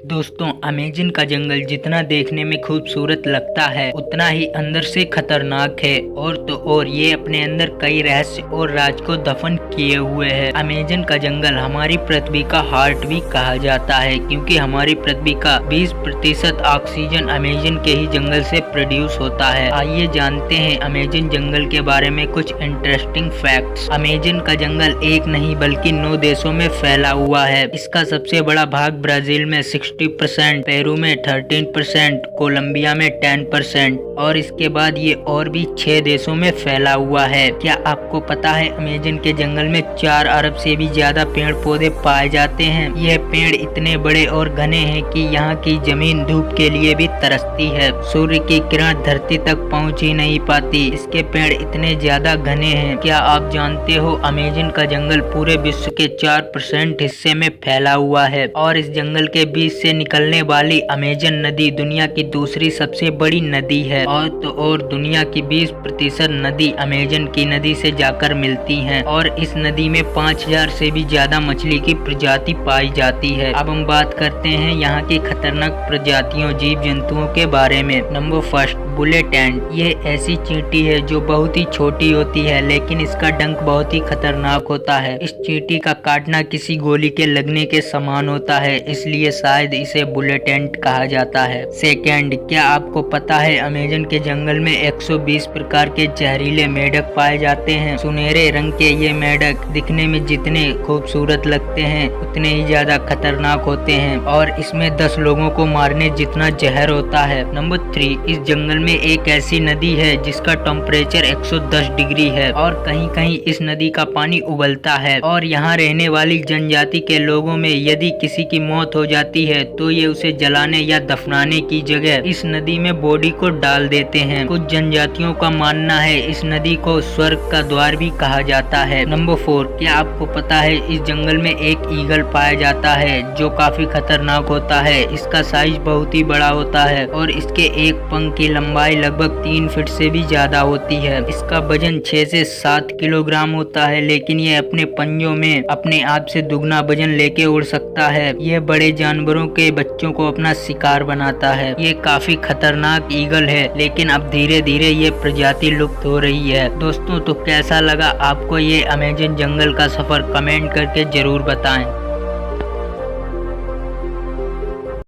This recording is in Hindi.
दोस्तों, अमेज़न का जंगल जितना देखने में खूबसूरत लगता है उतना ही अंदर से खतरनाक है। और तो और ये अपने अंदर कई रहस्य और राज को दफन किए हुए है। अमेज़न का जंगल हमारी पृथ्वी का हार्ट भी कहा जाता है, क्योंकि हमारी पृथ्वी का 20% ऑक्सीजन अमेज़न के ही जंगल से प्रोड्यूस होता है। आइए जानते हैं अमेज़न जंगल के बारे में कुछ इंटरेस्टिंग फैक्ट्स। अमेज़न का जंगल एक नहीं बल्कि 9 देशों में फैला हुआ है। इसका सबसे बड़ा भाग ब्राजील में 60%, पेरू में 13%, कोलंबिया में 10% और इसके बाद ये और भी 6 देशों में फैला हुआ है। क्या आपको पता है अमेज़न के जंगल में 4 अरब से भी ज्यादा पेड़ पौधे पाए जाते हैं। यह पेड़ इतने बड़े और घने हैं कि यहाँ की जमीन धूप के लिए भी तरसती है। सूर्य की किरण धरती तक पहुँच ही नहीं पाती। इसके पेड़ इतने ज्यादा घने हैं। क्या आप जानते हो अमेज़न का जंगल पूरे विश्व के 4% हिस्से में फैला हुआ है और इस जंगल के बीच से निकलने वाली अमेज़न नदी दुनिया की दूसरी सबसे बड़ी नदी है। और तो और दुनिया की 20% नदी अमेज़न की नदी से जाकर मिलती हैं और इस नदी में 5000 से भी ज्यादा मछली की प्रजाति पाई जाती है। अब हम बात करते हैं यहाँ की खतरनाक प्रजातियों जीव जंतुओं के बारे में। नंबर फर्स्ट, बुलेट एंट। ये ऐसी चींटी है जो बहुत ही छोटी होती है, लेकिन इसका डंक बहुत ही खतरनाक होता है। इस चींटी का काटना किसी गोली के लगने के समान होता है, इसलिए शायद इसे बुलेट एंट कहा जाता है। सेकेंड, क्या आपको पता है अमेज़न के जंगल में 120 प्रकार के जहरीले मेढक पाए जाते हैं। सुनहरे रंग के ये मेढक दिखने में जितने खूबसूरत लगते हैं उतने ही ज्यादा खतरनाक होते हैं और इसमें 10 लोगों को मारने जितना जहर होता है। नंबर 3, इस जंगल में एक ऐसी नदी है जिसका टेम्परेचर 110 डिग्री है और कहीं कहीं इस नदी का पानी उबलता है और यहाँ रहने वाली जनजाति के लोगों में यदि किसी की मौत हो जाती है तो ये उसे जलाने या दफनाने की जगह इस नदी में बॉडी को डाल देते हैं। कुछ जनजातियों का मानना है इस नदी को स्वर्ग का द्वार भी कहा जाता है। नंबर 4, क्या आपको पता है इस जंगल में एक ईगल पाया जाता है जो काफी खतरनाक होता है। इसका साइज बहुत ही बड़ा होता है और इसके एक पंख की लंबाई लगभग 3 फीट से भी ज्यादा होती है। इसका वजन 6 से 7 किलोग्राम होता है, लेकिन ये अपने पंजों में अपने आप से दुगना वजन लेके उड़ सकता है। यह बड़े जानवरों के बच्चों को अपना शिकार बनाता है। ये काफी खतरनाक ईगल है, लेकिन अब धीरे धीरे ये प्रजाति लुप्त हो रही है। दोस्तों, तो कैसा लगा आपको ये अमेज़न जंगल का सफर? कमेंट करके जरूर बताएं।